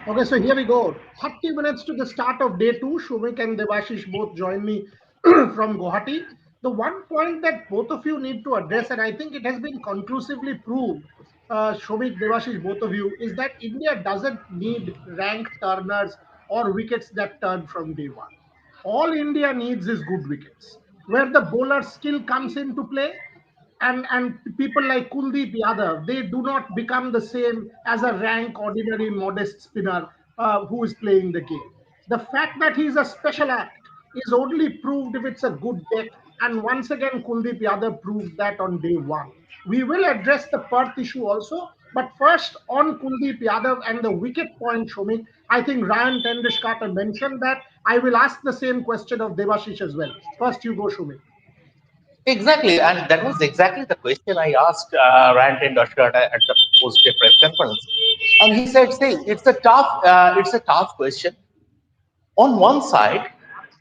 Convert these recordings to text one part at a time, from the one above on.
Okay, so here we go. 30 minutes to the start of day two. Shumik and Devashish both join me from Guwahati. The one point that both of you need to address, and I think it has been conclusively proved, Shumik, Devashish, both of you, is that India doesn't need rank turners or wickets that turn from day one. All India needs is good wickets, where the bowler skill comes into play, and people like Kuldeep Yadav, they do not become the same as a rank, ordinary, modest spinner who is playing the game. The fact that he is a special act is only proved if it's a good deck. And once again, Kuldeep Yadav proved that on day one. We will address the Perth issue also, but first on Kuldeep Yadav and the wicket point, Shomik, I think Ryan Tendishkar mentioned that. I will ask the same question of Devashish as well. First, you go, Shomik. Exactly, and that was exactly the question I asked Rantin Dashkar at the post-day press conference, and he said, "See, it's a tough question. On one side,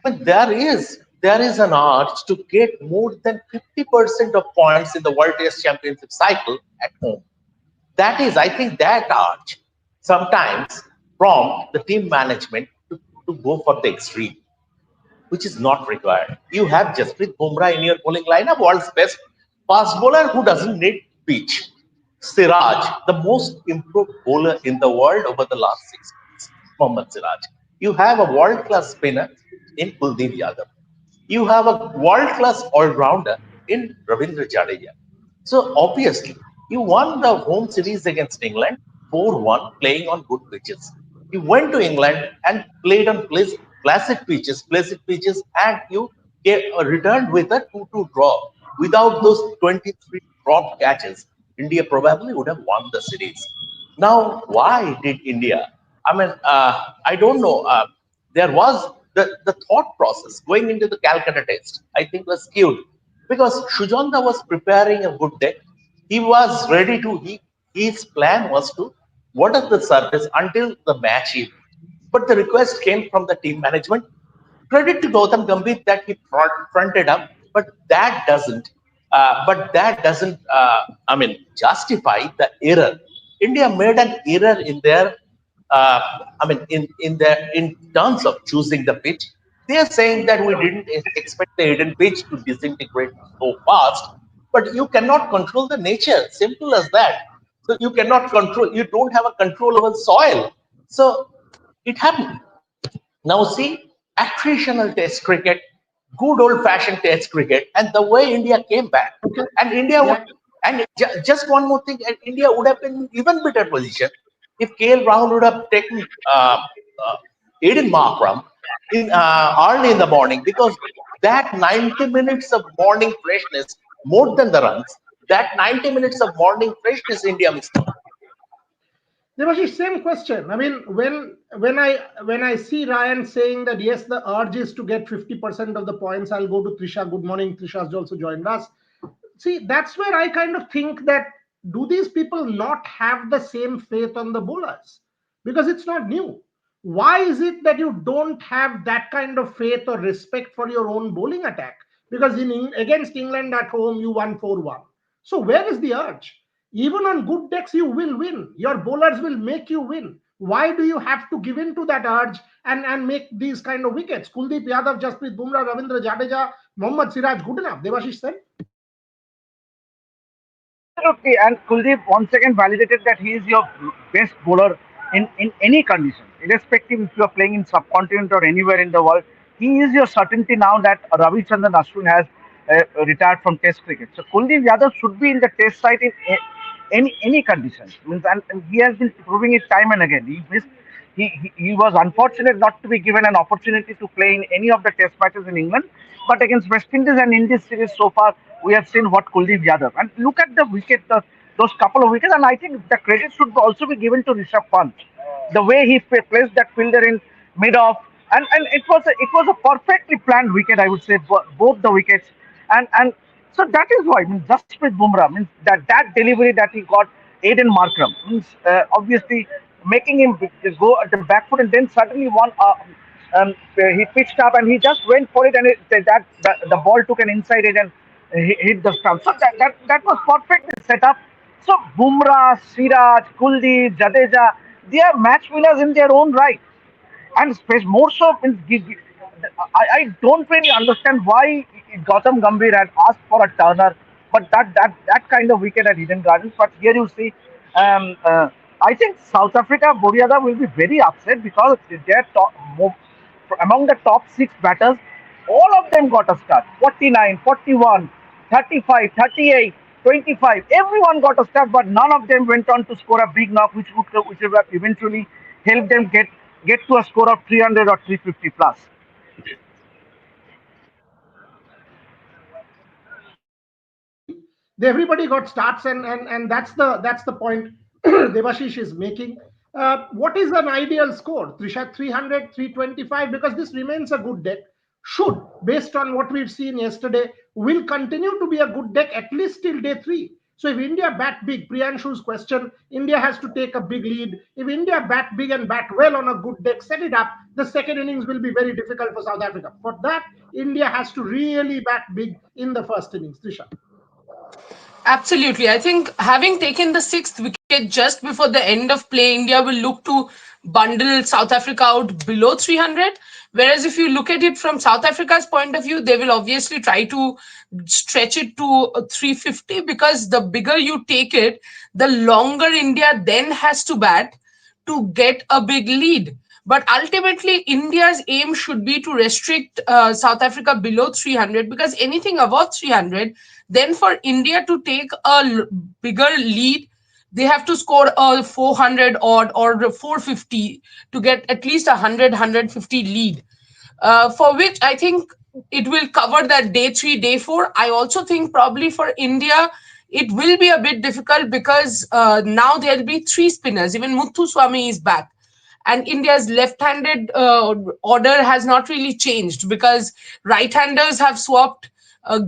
but there is an urge to get more than 50% of points in the World Test Championship cycle at home. That is, I think, that urge sometimes from the team management to go for the extreme, which is not required. You have Jasprit Bumrah in your bowling lineup, world's best fast bowler who doesn't need pitch. Siraj, the most improved bowler in the world over the last 6 months, Mohammad Siraj. You have a world class spinner in Kuldeep Yadav. You have a world class all rounder in Ravindra Jadeja. So obviously, you won the home series against England 4-1 playing on good pitches. You went to England and played on classic pitches, and you returned with a 2-2 draw. Without those 23 dropped catches, India probably would have won the series. Now, why did India? I mean, I don't know. There was the thought process going into the Calcutta test, I think, was skewed because Shujanda was preparing a good deck. He was ready to, his plan was to water the surface until the match evening. But the request came from the team management. Credit to Gautam Gambhir that he fronted up, but I mean, justify the error. India made an error in their, uh, in terms of choosing the pitch. They are saying that we didn't expect the hidden pitch to disintegrate so fast, but you cannot control the nature. Simple as that. So you cannot control. You don't have a control over soil. So it happened. Now see, attritional test cricket, good old fashioned test cricket, and the way India came back, Okay. and India would, Yeah. and just one more thing, and India would have been in even better position if KL Rahul would have taken Aiden Markram in early in the morning, because that 90 minutes of morning freshness, more than the runs, that 90 minutes of morning freshness India missed out. Devashish, same question. I mean, when I see Ryan saying that yes, the urge is to get 50% of the points, I'll go to Trisha. Good morning, Trisha has also joined us. See, that's where I kind of think that do these people not have the same faith on the bowlers? Because it's not new. Why is it that you don't have that kind of faith or respect for your own bowling attack? Because against England at home, you won 4-1. So where is the urge? Even on good decks, you will win. Your bowlers will make you win. Why do you have to give in to that urge and make these kind of wickets? Kuldeep Yadav, Jasprit Bumrah, Ravindra Jadeja, Mohammad Siraj, good enough. Devashish said. Absolutely, and Kuldeep once again validated that he is your best bowler in any condition, irrespective if you are playing in subcontinent or anywhere in the world. He is your certainty now that Ravichandran Ashwin has retired from Test cricket. So Kuldeep Yadav should be in the Test side in any conditions. Means, and he has been proving it time and again. He missed. He was unfortunate not to be given an opportunity to play in any of the Test matches in England. But against West Indies and in this series so far, we have seen what Kuldeep Yadav. And look at the wicket, those couple of wickets. And I think the credit should also be given to Rishabh Pant. The way he placed that fielder in mid off, and it was a perfectly planned wicket. I would say both the wickets, and so that is why, I mean, Jasprit Bumrah means that delivery that he got, Aiden Markram means obviously making him go at the back foot, and then suddenly he pitched up and he just went for it, and the ball took an inside edge and hit the stump. So that was perfectly set up. So Bumrah, Siraj, Kuldeep, Jadeja, they are match winners in their own right. And more so, I don't really understand why Gautam Gambhir had asked for a Turner, but that kind of wicket at Eden Gardens. But here you see, um, uh, I think South Africa, Boriada will be very upset because their among the top six batters, all of them got a start. 49, 41, 35, 38, 25. Everyone got a start, but none of them went on to score a big knock, which would have eventually helped them get to a score of 300 or 350 plus. Everybody got starts, and that's the point Devashish is making. What is an ideal score, Trisha? 300, 325, because this remains a good deck. Should, based on what we've seen yesterday, will continue to be a good deck at least till day 3. So if India bat big, Priyanshu's question, India has to take a big lead. If India bat big and bat well on a good deck, set it up, the second innings will be very difficult for South Africa. For that, India has to really bat big in the first innings. Trisha. Absolutely. I think having taken the sixth wicket just before the end of play, India will look to bundle South Africa out below 300. Whereas if you look at it from South Africa's point of view, they will obviously try to stretch it to 350, because the bigger you take it, the longer India then has to bat to get a big lead. But ultimately, India's aim should be to restrict South Africa below 300, because anything above 300, then for India to take a bigger lead, they have to score a 400 odd or 450 to get at least 100, 150 lead. For which I think it will cover that day 3, day 4. I also think probably for India, it will be a bit difficult because now there'll be 3 spinners. Even Muthuswamy is back. And India's left-handed order has not really changed, because right-handers have swapped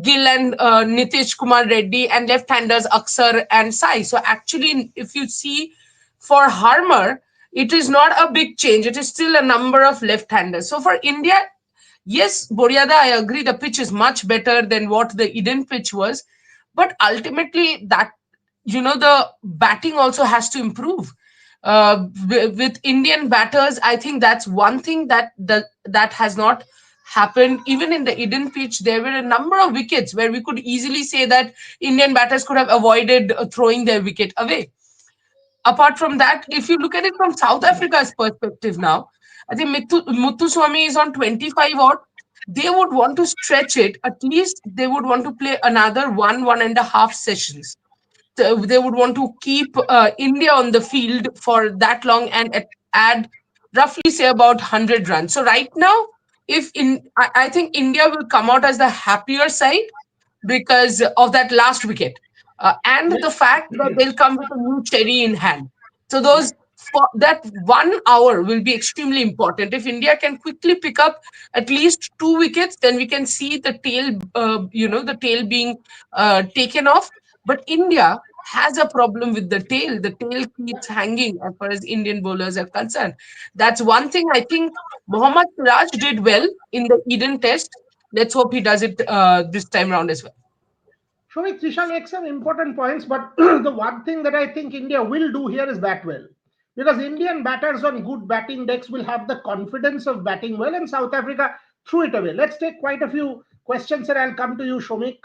Gill and Nitish Kumar Reddy, and left-handers Aksar and Sai. So actually, if you see for Harmer, it is not a big change. It is still a number of left-handers. So for India, yes, Boriada, I agree, the pitch is much better than what the Eden pitch was. But ultimately, that, the batting also has to improve. With Indian batters, I think that's one thing that has not happened. Even in the Eden pitch, there were a number of wickets where we could easily say that Indian batters could have avoided throwing their wicket away. Apart from that, if you look at it from South Africa's perspective now, I think Muthuswamy is on 25 odd. They would want to stretch it. At least they would want to play another 1.5 sessions. They would want to keep India on the field for that long and add roughly say about 100 runs. So right now, I think India will come out as the happier side because of that last wicket, and the fact that they'll come with a new cherry in hand. So that 1 hour will be extremely important. If India can quickly pick up at least 2 wickets, then we can see the tail, the tail being taken off. But India has a problem with the tail. The tail keeps hanging as far as Indian bowlers are concerned. That's one thing I think Mohammad Siraj did well in the Eden Test. Let's hope he does it this time round as well. Shomik, Trisha makes some important points, but the one thing that I think India will do here is bat well. Because Indian batters on good batting decks will have the confidence of batting well, and South Africa threw it away. Let's take quite a few questions, and I'll come to you, Shomik.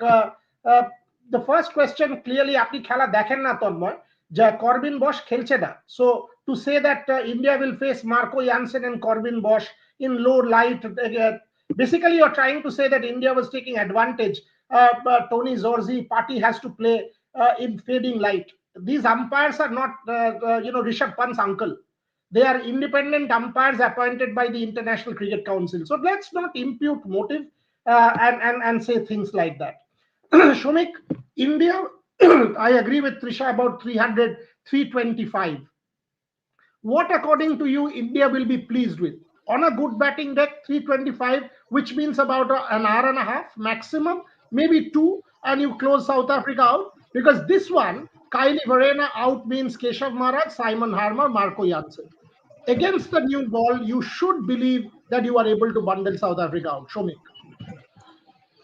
The first question, clearly, আপনি খেলা দেখেন না তন্ময়, যে Corbin Bosch খেলছে না. So to say that India will face Marco Jansen and Corbin Bosch in low light, basically you're trying to say that India was taking advantage. Tony Zorzi, Party has to play in fading light. These umpires are not, Rishabh Pant's uncle. They are independent umpires appointed by the International Cricket Council. So let's not impute motive and say things like that. Shomik, India, I agree with Trisha about 300, 325. What, according to you, India will be pleased with? On a good batting deck, 325, which means about an hour and a half maximum, maybe 2, and you close South Africa out. Because this one, Kylie Verena out means Keshav Maharaj, Simon Harmer, Marco Jansen. Against the new ball, you should believe that you are able to bundle South Africa out. Shomik.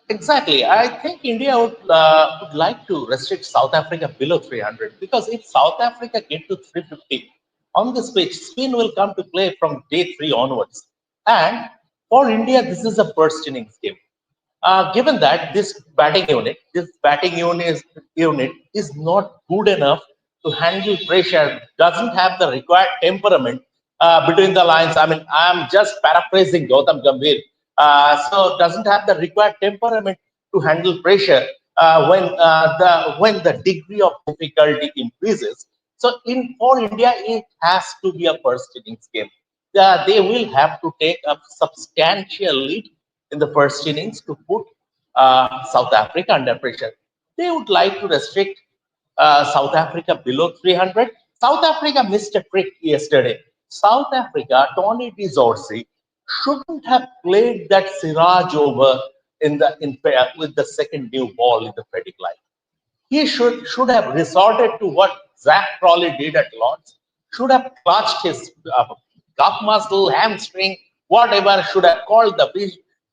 Exactly. I think India would like to restrict South Africa below 300, because if South Africa get to 350 on this pitch, spin will come to play from day 3 onwards. And for India, this is a burst innings game. Given that this batting unit is not good enough to handle pressure, doesn't have the required temperament between the lines. I mean, I'm just paraphrasing Gautam Gambhir. So doesn't have the required temperament to handle pressure when the degree of difficulty increases. So in for India, it has to be a first innings game. They will have to take a substantial lead in the first innings to put South Africa under pressure. They would like to restrict South Africa below 300. South Africa missed a trick yesterday. South Africa, Tony Zorzi, shouldn't have played that Siraj over with the second new ball in the Freddick line. He should have resorted to what Zach Crawley did at Lords. Should have clutched his calf muscle, hamstring, whatever. Should have called the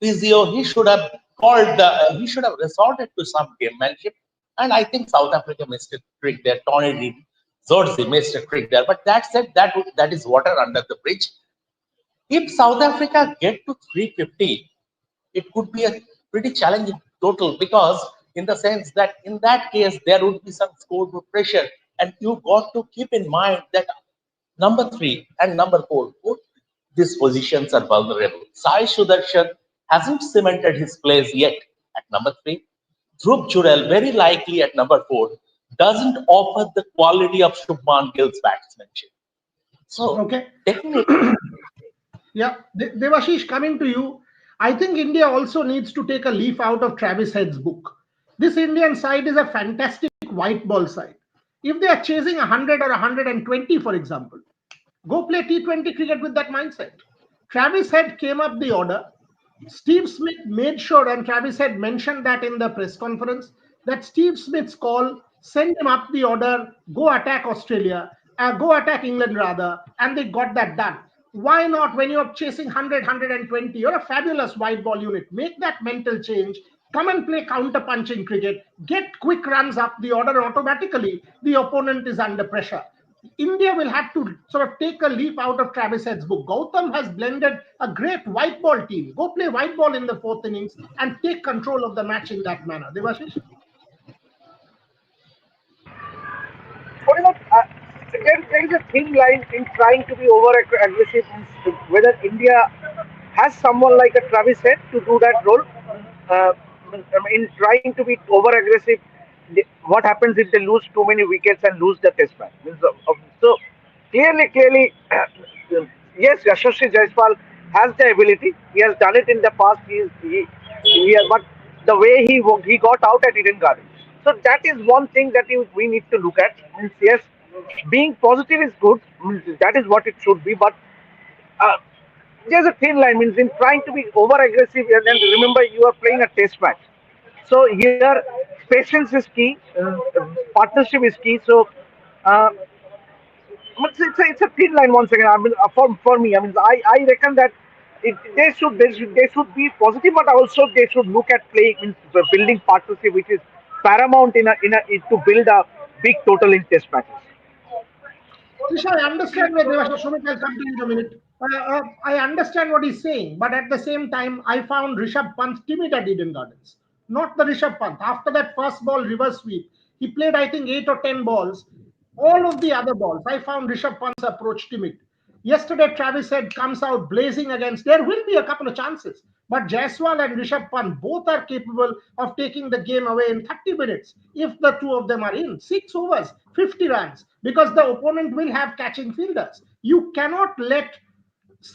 physio. He should have He should have resorted to some gamemanship. And I think South Africa missed a trick there. Tony Zorzi missed a trick there. But that said, that is water under the bridge. If South Africa get to 350, it could be a pretty challenging total, because in the sense that in that case there would be some scoreboard pressure, and you got to keep in mind that number 3 and number 4, both these positions are vulnerable. Sai Sudarshan hasn't cemented his place yet at number 3. Dhruv Jurel, very likely at number 4, doesn't offer the quality of Shubman Gill's batsmanship. So, Okay. definitely. Yeah, Devashish, coming to you, I think India also needs to take a leaf out of Travis Head's book. This Indian side is a fantastic white ball side. If they are chasing 100 or 120, for example, go play T20 cricket with that mindset. Travis Head came up the order. Steve Smith made sure, and Travis Head mentioned that in the press conference, that Steve Smith's call, send him up the order, go attack Australia, go attack England rather, and they got that done. Why not, when you're chasing 100, 120, you're a fabulous white ball unit. Make that mental change. Come and play counter-punching cricket. Get quick runs up the order automatically. The opponent is under pressure. India will have to sort of take a leaf out of Travis Head's book. Gautam has blended a great white ball team. Go play white ball in the 4th innings and take control of the match in that manner. Devashish? There is a thin line in trying to be over aggressive. Whether India has someone like a Travis Head to do that role, in trying to be over aggressive, what happens if they lose too many wickets and lose the test match? So clearly, yes, Yashasvi Jaiswal has the ability. He has done it in the past. But the way he got out at Eden Garden. So that is one thing that we need to look at. Means, yes, being positive is good. Means, that is what it should be. But there's a thin line. Means in trying to be over aggressive, and then remember you are playing a test match. So here, patience is key. Partnership is key. So it's a thin line once again. I mean, for me, I mean, I reckon that they should be positive, but also they should look at playing, means building partnership, which is paramount to build a big total in test matches. Trisha, I understand where Devashish, Sumit, I'll come to you in a minute. I understand what he's saying, but at the same time, I found Rishabh Pant timid at Eden Gardens. Not the Rishabh Pant. After that first ball reverse sweep, he played, I think, 8 or 10 balls. All of the other balls, I found Rishabh Pant's approach timid. Yesterday, Travis Head comes out blazing against. There will be a couple of chances, but Jaiswal and Rishabh Pant both are capable of taking the game away in 30 minutes if the two of them are in. 6 overs, 50 runs, because the opponent will have catching fielders. You cannot let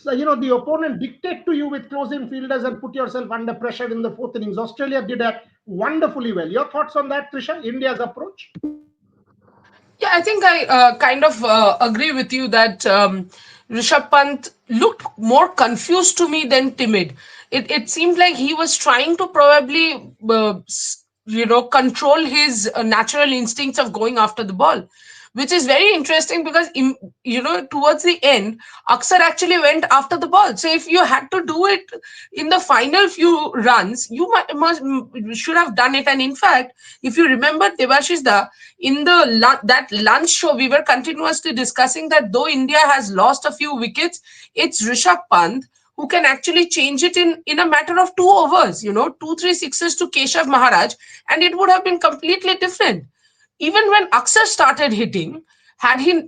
the opponent dictate to you with close-in fielders and put yourself under pressure in the 4th innings. Australia did that wonderfully well. Your thoughts on that, Trisha? India's approach? Yeah, I think I kind of agree with you that Rishabh Pant looked more confused to me than timid. It seemed like he was trying to probably, control his natural instincts of going after the ball, which is very interesting because towards the end, Aksar actually went after the ball. So if you had to do it in the final few runs, you should have done it. And in fact, if you remember, Debashish Da, in that lunch show, we were continuously discussing that though India has lost a few wickets, it's Rishabh Pant who can actually change it in a matter of 2 overs, 2-3 sixes to Keshav Maharaj, and it would have been completely different. Even when Aksar started hitting, had he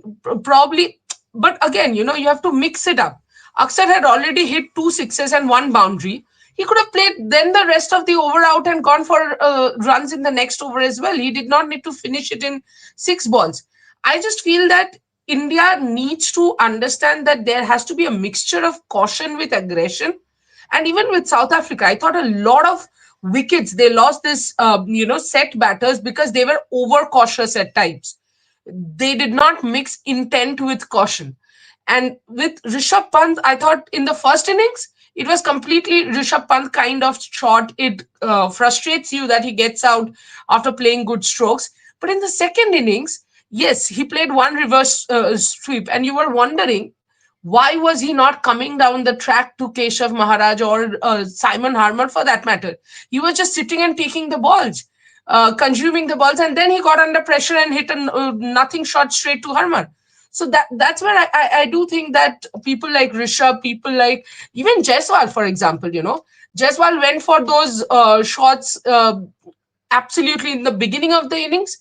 probably, but again, you have to mix it up. Aksar had already hit 2 sixes and 1 boundary. He could have played then the rest of the over out and gone for runs in the next over as well. He did not need to finish it in 6 balls. I just feel that India needs to understand that there has to be a mixture of caution with aggression. And even with South Africa, I thought a lot of wickets, they lost this, set batters because they were overcautious at times. They did not mix intent with caution. And with Rishabh Pant, I thought in the first innings, it was completely Rishabh Pant kind of shot. It frustrates you that he gets out after playing good strokes. But in the second innings, yes, he played one reverse sweep, and you were wondering why was he not coming down the track to Keshav Maharaj or Simon Harmer for that matter? He was just sitting and taking the balls, consuming the balls, and then he got under pressure and hit a nothing shot straight to Harmer. So that's where I do think that people like Rishabh, people like even Jaiswal, for example, Jaiswal went for those shots absolutely in the beginning of the innings,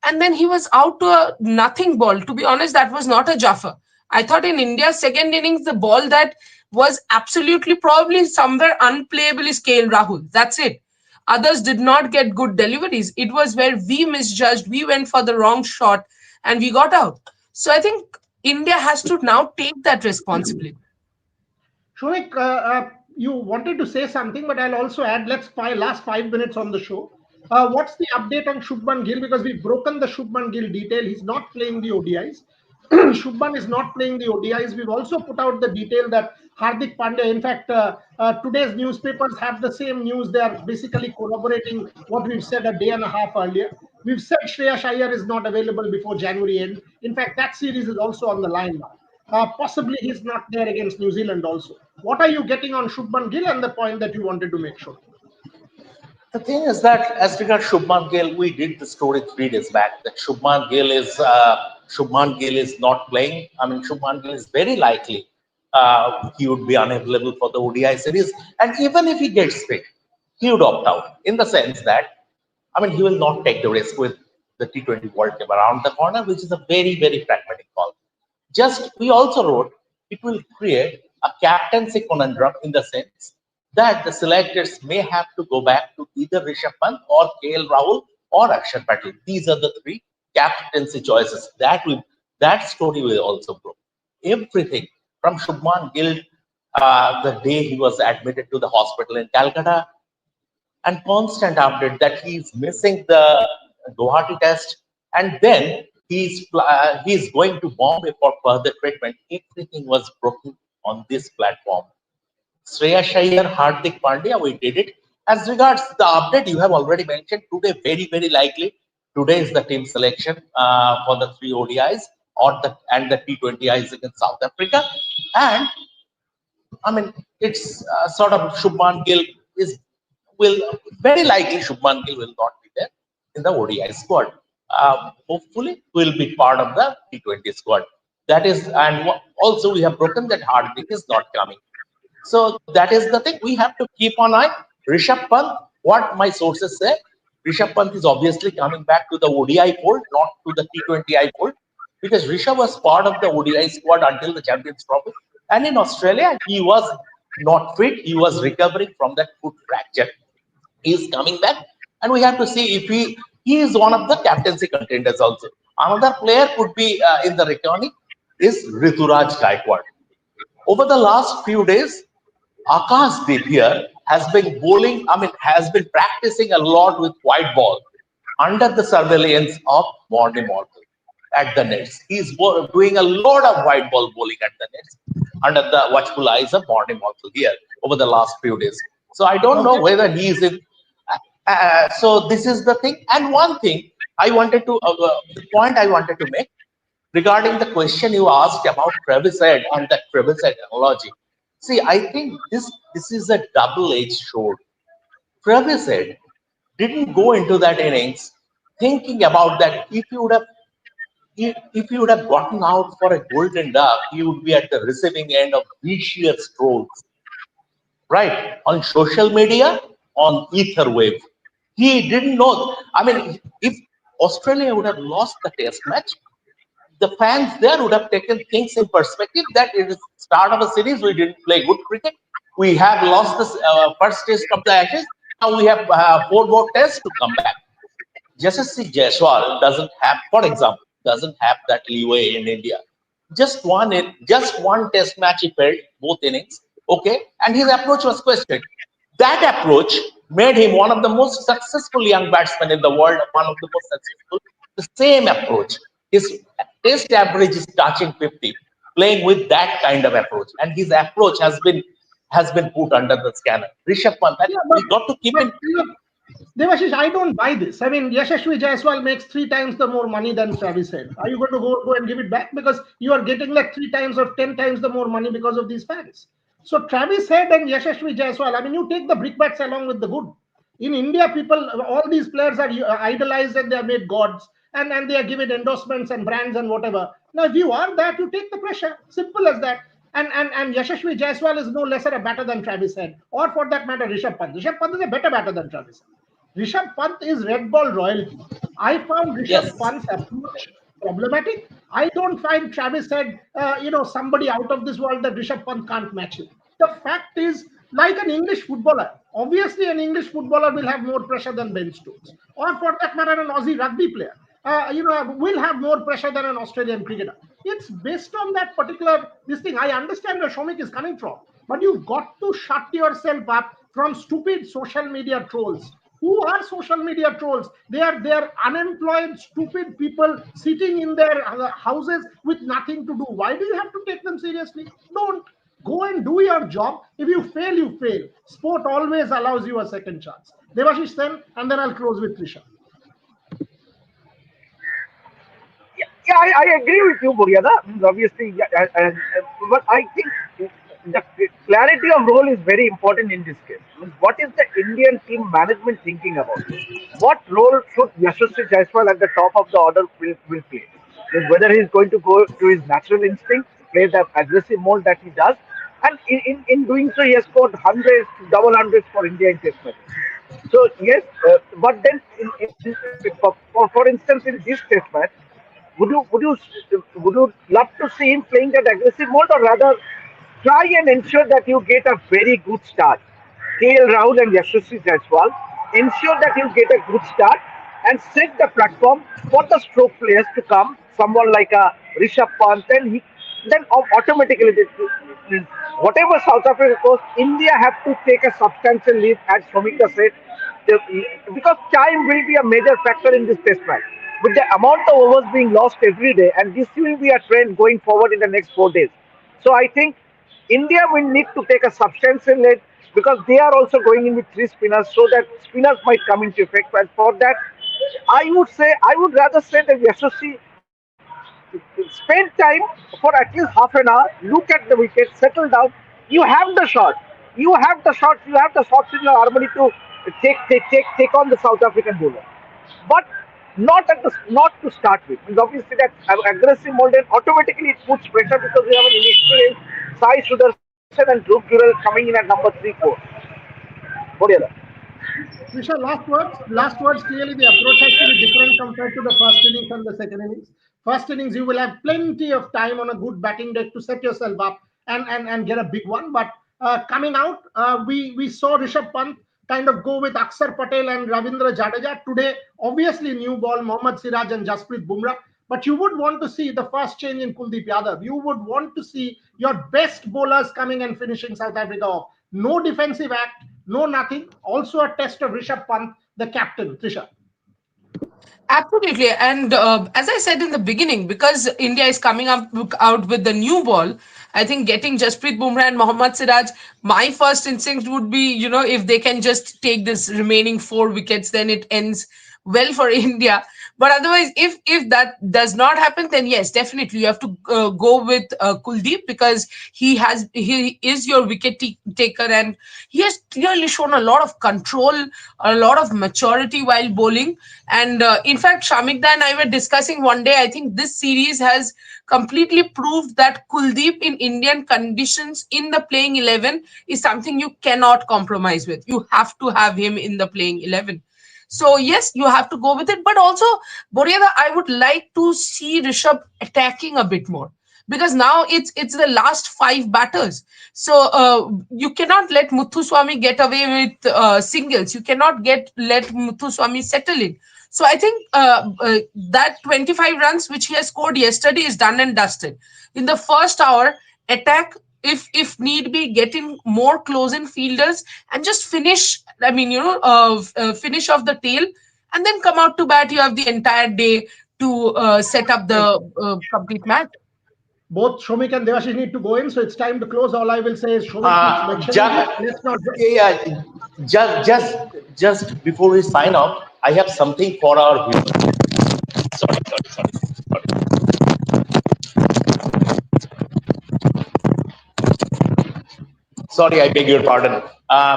and then he was out to a nothing ball. To be honest, that was not a Jaffa. I thought in India's second innings, the ball that was absolutely probably somewhere unplayable is KL Rahul. That's it. Others did not get good deliveries. It was where we misjudged, we went for the wrong shot, and we got out. So I think India has to now take that responsibility. Shoaib, you wanted to say something, but I'll also add, last 5 minutes on the show. What's the update on Shubman Gill? Because we've broken the Shubman Gill detail. He's not playing the ODIs. Shubman is not playing the ODIs. We've also put out the detail that Hardik Pandya, in fact, today's newspapers have the same news. They are basically corroborating what we've said a day and a half earlier. We've said Shreyas Iyer is not available before January end. In fact, that series is also on the line now. Possibly he's not there against New Zealand also. What are you getting on Shubman Gill and the point that you wanted to make sure? The thing is that as regards Shubman Gill, we did the story 3 days back that Shubman Gill is not playing. I mean, Shubman Gill is very likely he would be unavailable for the ODI series, and even if he gets fit, he would opt out in the sense that, I mean, he will not take the risk with the T20 World Cup around the corner, which is a very, very pragmatic call. Just, we also wrote, it will create a captaincy conundrum in the sense that the selectors may have to go back to either Rishabh Pant or KL Rahul or Akshar Patel. These are the 3 captaincy choices. That story will also grow. Everything from Shubman Gill, the day he was admitted to the hospital in Calcutta, and constant update that he's missing the Guwahati test, and then he's going to Bombay for further treatment. Everything was broken on this platform. Shreyas Iyer, Hardik Pandya, we did it. As regards the update you have already mentioned, today very, very likely, today is the team selection for the 3 ODIs and the T20Is against South Africa. And I mean, it's sort of Shubman Gill will very likely Shubman Gill will not be there in the ODI squad. Hopefully, will be part of the T20 squad. That is, and also we have broken that Hardik is not coming. So that is the thing. We have to keep an eye. Rishabh Pant, what my sources say, Rishabh Pant is obviously coming back to the ODI fold, not to the T20I fold, because Rishabh was part of the ODI squad until the Champions Trophy. And in Australia, he was not fit. He was recovering from that foot fracture. He is coming back, and we have to see if he is one of the captaincy contenders also. Another player could be in the returning is Rituraj Gaikwad. Over the last few days, Akash Dipier has been bowling, has been practicing a lot with white ball under the surveillance of Morne Morkel at the nets. He's doing a lot of white ball bowling at the nets under the watchful eyes of Morne Morkel here over the last few days. So I don't know whether he is in. So this is the thing. And one thing I wanted to, the point I wanted to make, regarding the question you asked about Travis Head and the Travis Head analogy. See, I think this is a double-edged sword. Travis Head didn't go into that innings thinking about that if you would have gotten out for a golden duck, you would be at the receiving end of vicious trolls, right? On social media, on ether wave. He didn't know. I mean, if Australia would have lost the test match, the fans there would have taken things in perspective that it is start of a series, we didn't play good cricket. We have lost the first test of the Ashes. Now we have four more tests to come back. Yashasvi Jaiswal doesn't have, for example, doesn't have that leeway in India. Just one test match he played, both innings, okay, and his approach was questioned. That approach made him one of the most successful young batsmen in the world, one of the most successful. The same approach, his test average is touching 50, playing with that kind of approach, and his approach has been put under the scanner. Rishabh Pant, Yeah, we got to keep but in. Devashish, I don't buy this. I mean, Yashasvi Jaiswal makes 3 times the more money than Travis Head. Are you going to go and give it back? Because you are getting like 3 times or 10 times the more money because of these fans. So Travis Head and Yashasvi Jaiswal, I mean, you take the brickbats along with the good. In India, people, all these players are idolized and they are made gods, and they are given endorsements and brands and whatever. Now, if you are that, you take the pressure. Simple as that. And Yashasvi Jaiswal is no lesser a batter than Travis Head, or for that matter, Rishabh Pant. Rishabh Pant is a better batter than Travis Head. Rishabh Pant is red ball royalty. I found Yes. Rishabh Pant's approach problematic. I don't find Travis Head, somebody out of this world that Rishabh Pant can't match him. The fact is, like an English footballer, obviously an English footballer will have more pressure than Ben Stokes, or for that matter, an Aussie rugby player. Will have more pressure than an Australian cricketer. It's based on that particular this thing. I understand where Shomik is coming from, but you've got to shut yourself up from stupid social media trolls. Who are social media trolls? They are unemployed, stupid people sitting in their houses with nothing to do. Why do you have to take them seriously? Don't. Go and do your job. If you fail, you fail. Sport always allows you a second chance. Devashish Sen, and then I'll close with Trisha. Yeah, I agree with you, Buryada. Obviously, yeah, but I think the clarity of role is very important in this case. What is the Indian team management thinking about? What role should Yashasvi Jaiswal at the top of the order will play? Whether he's going to go to his natural instinct, play the aggressive mode that he does, and in doing so, he has scored hundreds, double hundreds for India in Test matches. So yes, but then for instance, in this Test match, would you would you would you love to see him playing that aggressive mode, or rather try and ensure that you get a very good start? KL Rahul and Yashasvi Jaiswal ensure that you get a good start and set the platform for the stroke players to come. Someone like a Rishabh Pant, then automatically whatever South Africa goes, India have to take a substantial lead, as Shomika said, because time will be a major factor in this Test match. With the amount of overs being lost every day, and this will be a trend going forward in the next 4 days. So I think India will need to take a substantial lead because they are also going in with 3 spinners, so that spinners might come into effect. And for that, I would rather say that Yashasvi spend time for at least half an hour, look at the wicket, settle down. You have the shot. You have the shots in your armory to take on the South African bowler. But not to start with. Because obviously that aggressive mode, then automatically it puts pressure because we have an inexperienced Sai Sudarshan and Dhruv Jural coming in at number 3-4. What do you think? Trisha, last words. Last words. Clearly, the approach has to be different compared to the first innings and the second innings. First innings, you will have plenty of time on a good batting deck to set yourself up and get a big one. But coming out, we saw Rishabh Pant kind of go with Akshar Patel and Ravindra Jadeja. Today, obviously, new ball, Mohammad Siraj and Jasprit Bumrah. But you would want to see the first change in Kuldeep Yadav. You would want to see your best bowlers coming and finishing South Africa off. No defensive act, no nothing. Also a test of Rishabh Pant, the captain. Trisha. Absolutely. And as I said in the beginning, because India is coming up out with the new ball, I think getting Jasprit Bumrah and Mohammad Siraj, my first instinct would be, if they can just take this remaining 4 wickets, then it ends well for India. But otherwise, if that does not happen, then yes, definitely you have to go with Kuldeep, because he is your taker, and he has clearly shown a lot of control, a lot of maturity while bowling. And in fact, Shamikda and I were discussing one day. I think this series has completely proved that Kuldeep in Indian conditions in the playing 11 is something you cannot compromise with. You have to have him in the playing 11. So yes, you have to go with it. But also, Boryada, I would like to see Rishabh attacking a bit more, because now it's the last five batters. So you cannot let Muthuswamy get away with singles. You cannot let Muthuswamy settle in. So I think that 25 runs which he has scored yesterday is done and dusted. In the first hour, attack, if need be, get in more close in fielders and just finish. I mean, finish off the tail, and then come out to bat. You have the entire day to set up the complete match. Both Shomik and Devashish need to go in, so it's time to close. All I will say is Shomik keeps mentioning Just, it. Let's not. yeah, just before we sign off, I have something for our viewers. Sorry. Sorry, I beg your pardon.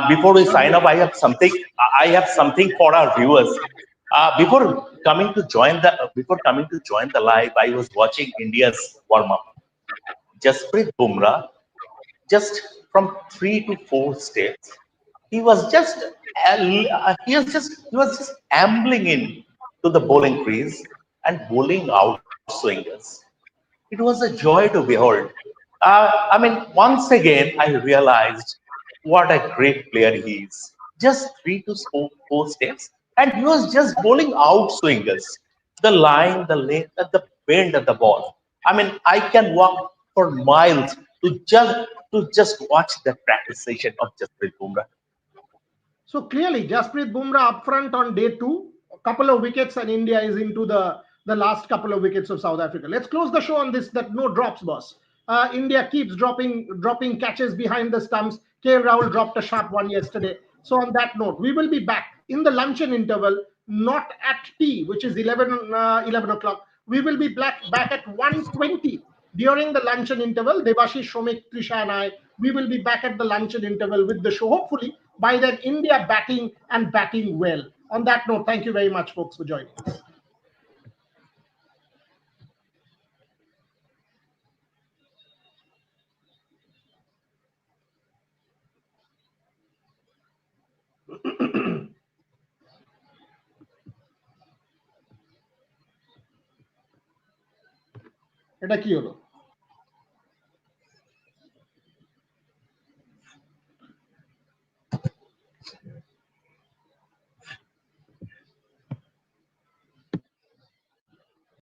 Before we sign off, I have something. I have something for our viewers. Before coming to join the live, I was watching India's warm up. Jasprit Bumrah, just from 3 to 4 steps, he was just he was just ambling in to the bowling crease and bowling out swingers. It was a joy to behold. I mean, once again, I realized what a great player he is. Just 3 to 4 steps, and he was just bowling out swingers. The line, the length, and the bend of the ball. I mean, I can walk for miles to just watch that practice session of Jasprit Bumrah. So clearly, Jasprit Bumrah up front on day two, a couple of wickets, and India is into the last couple of wickets of South Africa. Let's close the show on this. That no drops, boss. India keeps dropping catches behind the stumps. KL Rahul dropped a sharp one yesterday. So on that note, we will be back in the luncheon interval, not at tea, which is 11 o'clock. We will be back at 1:20 during the luncheon interval. Devashish, Shomik, Trisha, and I, we will be back at the luncheon interval with the show. Hopefully, by then, India batting and batting well. On that note, thank you very much, folks, for joining us. এটা কি হলো?